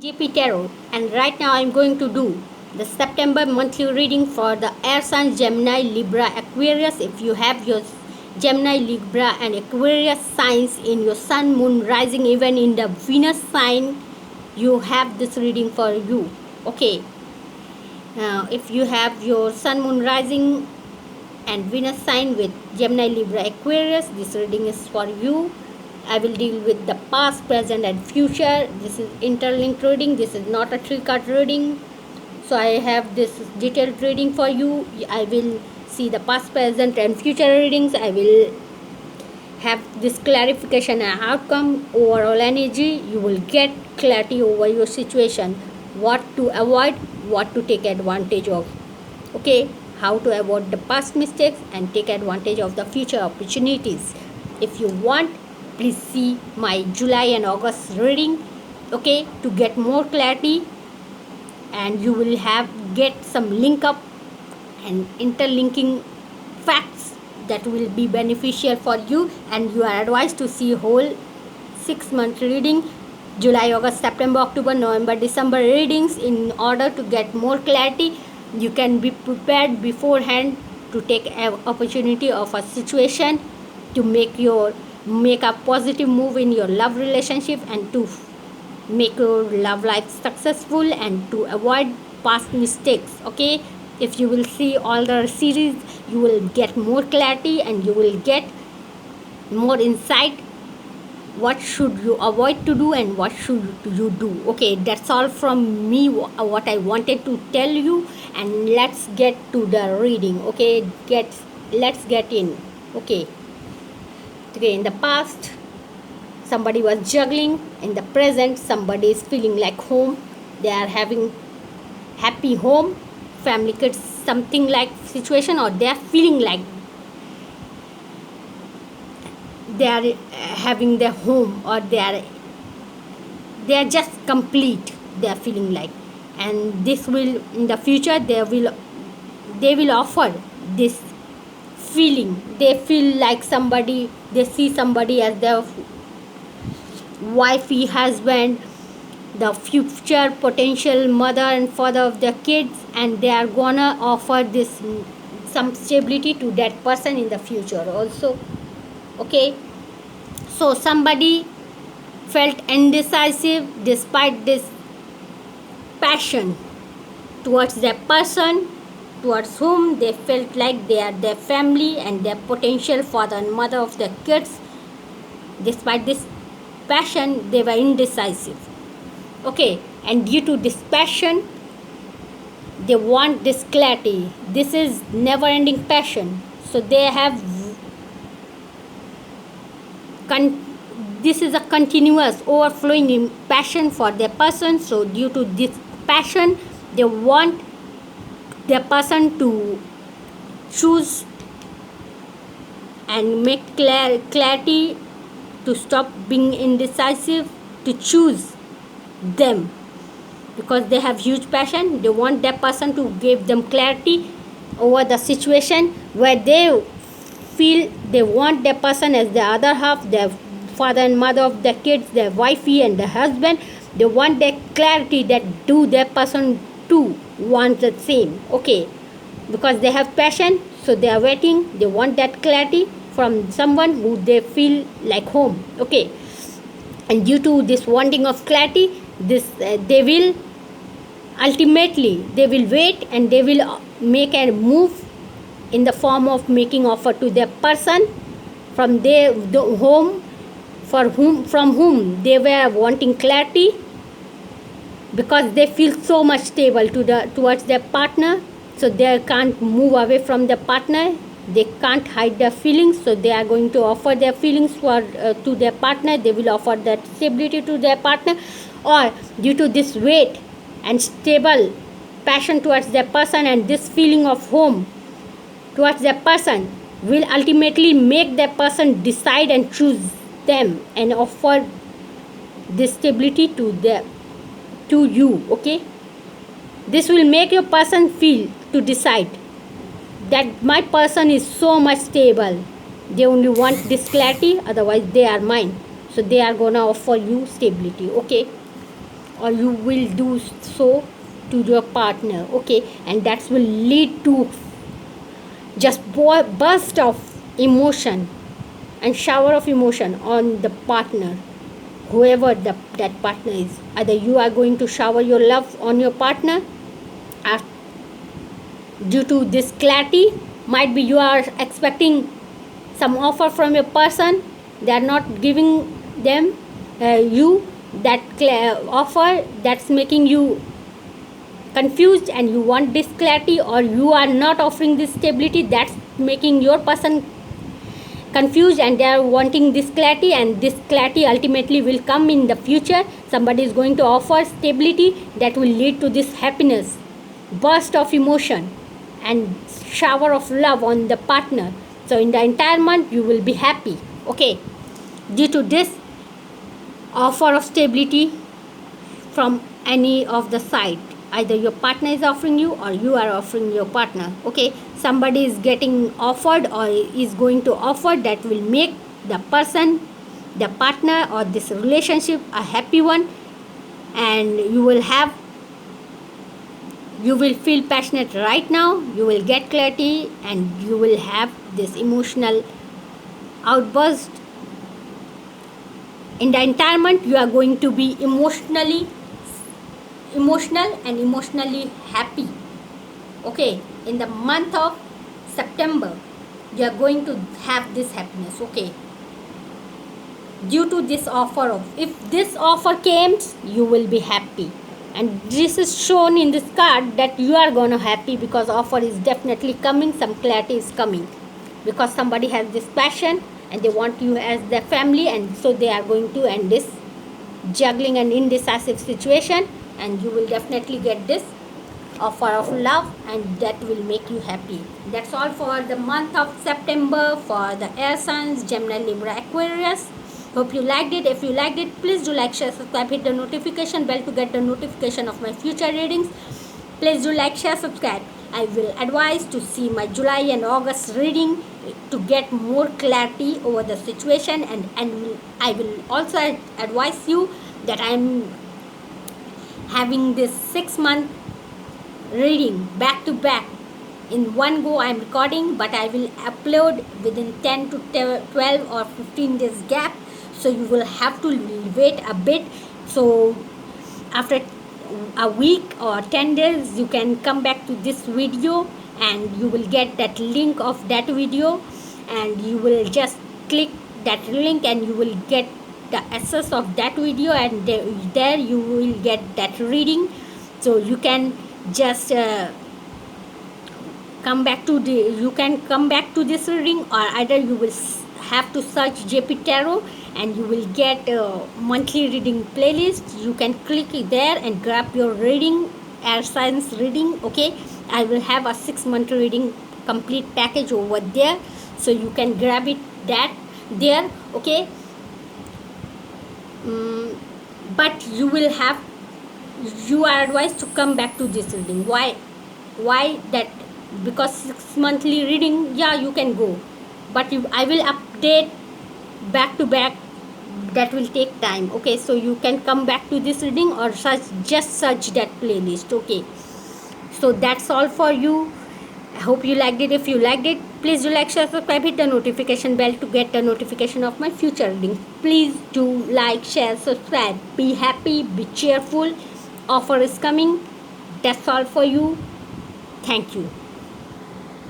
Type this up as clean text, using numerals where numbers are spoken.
JP Tarot, and right now I'm going to do the September monthly reading for the air signs Gemini, Libra, Aquarius. If you have your Gemini, Libra, and Aquarius signs in your Sun, Moon, Rising, even in the Venus sign, you have this reading for you. Okay, now if you have your Sun, Moon, Rising, and Venus sign with Gemini, Libra, Aquarius, this reading is for you. I will deal with the past, present, and future. This is interlinked reading. This is not a three-card reading. So I have this detailed reading for you. I will see the past, present, and future readings. I will have this clarification and outcome, overall energy. You will get clarity over your situation, what to avoid, what to take advantage of. Okay, how to avoid the past mistakes and take advantage of the future opportunities. If you want, please see my July and August reading, okay, to get more clarity, and you will get some link up and interlinking facts that will be beneficial for you, and you are advised to see whole 6 month reading, July, August, September, October, November, December readings in order to get more clarity. You can be prepared beforehand to take an opportunity of a situation to make a positive move in your love relationship and to make your love life successful and to avoid past mistakes. Okay, if you will see all the series, you will get more clarity and you will get more insight what should you avoid to do and what should you do. Okay, that's all from me, what I wanted to tell you, and let's get to the reading. Okay, let's get in. Okay, in the past somebody was juggling, in the present somebody is feeling like home, they are having happy home, family, kids, something like situation, or they are feeling like they are having their home, or they are just complete, they are feeling like. And this will, in the future, they will offer this feeling. They feel like somebody, they see somebody as their wifey, husband, the future potential mother and father of their kids, and they are gonna offer this some stability to that person in the future also. Okay, so somebody felt indecisive despite this passion towards that person, towards whom they felt like they are their family and their potential father and mother of their kids. Despite this passion, they were indecisive. Okay, and due to this passion, they want this clarity. This is never ending passion, so they have this is a continuous overflowing in passion for their person. So due to this passion, they want their person to choose and make clarity, to stop being indecisive, to choose them, because they have huge passion. They want that person to give them clarity over the situation where they feel they want their person as their other half, their father and mother of their kids, their wifey and the husband. They want that clarity that do their person too want the same. Okay, because they have passion, so they are waiting. They want that clarity from someone who they feel like home. Okay, and due to this wanting of clarity, this they will ultimately, they will wait and they will make a move in the form of making offer to their person from their home, from whom they were wanting clarity, because they feel so much stable towards their partner, so they can't move away from their partner. They can't hide their feelings, so they are going to offer their feelings to their partner. They will offer that stability to their partner, or due to this weight and stable passion towards their person and this feeling of home towards their person will ultimately make their person decide and choose them and offer this stability to you. Okay, this will make your person feel to decide that my person is so much stable, they only want this clarity, otherwise they are mine, so they are gonna offer you stability. Okay, or you will do so to your partner, okay, and that will lead to just burst of emotion and shower of emotion on the partner, whoever that partner is. Either you are going to shower your love on your partner, or due to this clarity, might be you are expecting some offer from your person, they are not giving them you that offer, that's making you confused and you want this clarity, or you are not offering this stability, that's making your person confused and they are wanting this clarity, and this clarity ultimately will come in the future. Somebody is going to offer stability that will lead to this happiness, burst of emotion and shower of love on the partner. So in the entire month you will be happy, okay, due to this offer of stability from any of the side. Either your partner is offering you or you are offering your partner, okay. Somebody is getting offered or is going to offer that will make the person, the partner or this relationship a happy one, and you will feel passionate right now, you will get clarity and you will have this emotional outburst. In the entire month you are going to be emotional and emotionally happy, okay. In the month of September you are going to have this happiness, okay, due to this offer of, if this offer comes you will be happy, and this is shown in this card that you are gonna happy because offer is definitely coming, some clarity is coming, because somebody has this passion and they want you as their family, and so they are going to end this juggling and indecisive situation, and you will definitely get this offer of love and that will make you happy. That's all for the month of September for the air signs Gemini, Libra, Aquarius. Hope you liked it. If you liked it, please do like, share, subscribe, hit the notification bell to get the notification of my future readings. Please do like, share, subscribe. I will advise to see my July and August reading to get more clarity over the situation, and I will also advise you that I am having this 6-month reading back to back. In one go I am recording, but I will upload within 10 to 12 or 15 days gap, so you will have to wait a bit. So after a week or 10 days you can come back to this video and you will get that link of that video, and you will just click that link and you will get the access of that video, and there you will get that reading. So you can just come back to this reading, or either you will have to search JP Tarot and you will get a monthly reading playlist. You can click there and grab your reading, air signs reading, okay. I will have a 6-month reading complete package over there, so you can grab it there, okay. But you are advised to come back to this reading. Why that? Because 6-monthly reading, yeah, you can go, but I will update back to back, that will take time, okay. So you can come back to this reading or just search that playlist, okay. So that's all for you. I hope you liked it. If you liked it, please do like, share, subscribe, hit the notification bell to get the notification of my future reading. Please do like, share, subscribe. Be happy, be cheerful. Offer is coming. That's all for you. Thank you.